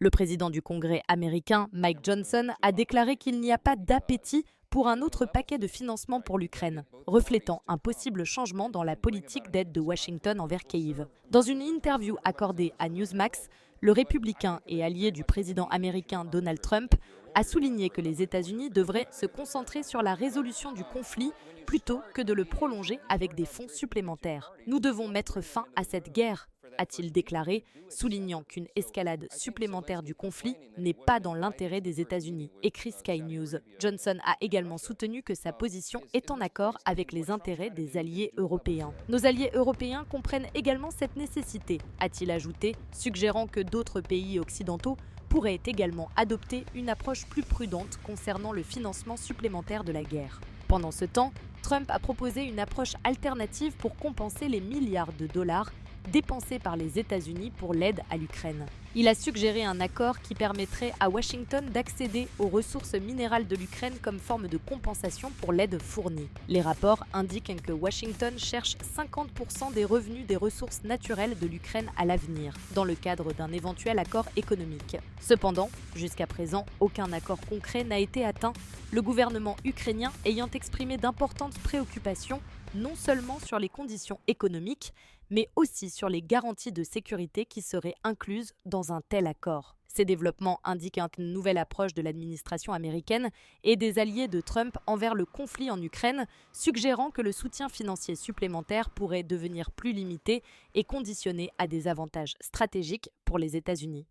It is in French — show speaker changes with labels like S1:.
S1: Le président du Congrès américain, Mike Johnson, a déclaré qu'il n'y a pas d'appétit pour un autre paquet de financement pour l'Ukraine, reflétant un possible changement dans la politique d'aide de Washington envers Kyiv. Dans une interview accordée à Newsmax, le républicain et allié du président américain Donald Trump a souligné que les États-Unis devraient se concentrer sur la résolution du conflit plutôt que de le prolonger avec des fonds supplémentaires. Nous devons mettre fin à cette guerre, a-t-il déclaré, soulignant qu'une escalade supplémentaire du conflit n'est pas dans l'intérêt des États-Unis, écrit Sky News. Johnson a également soutenu que sa position est en accord avec les intérêts des alliés européens. Nos alliés européens comprennent également cette nécessité, a-t-il ajouté, suggérant que d'autres pays occidentaux pourraient également adopter une approche plus prudente concernant le financement supplémentaire de la guerre. Pendant ce temps, Trump a proposé une approche alternative pour compenser les milliards de dollars dépensés par les États-Unis pour l'aide à l'Ukraine. Il a suggéré un accord qui permettrait à Washington d'accéder aux ressources minérales de l'Ukraine comme forme de compensation pour l'aide fournie. Les rapports indiquent que Washington cherche 50% des revenus des ressources naturelles de l'Ukraine à l'avenir, dans le cadre d'un éventuel accord économique. Cependant, jusqu'à présent, aucun accord concret n'a été atteint, le gouvernement ukrainien ayant exprimé d'importantes préoccupations non seulement sur les conditions économiques, mais aussi sur les garanties de sécurité qui seraient incluses dans un tel accord. Ces développements indiquent une nouvelle approche de l'administration américaine et des alliés de Trump envers le conflit en Ukraine, suggérant que le soutien financier supplémentaire pourrait devenir plus limité et conditionné à des avantages stratégiques pour les États-Unis.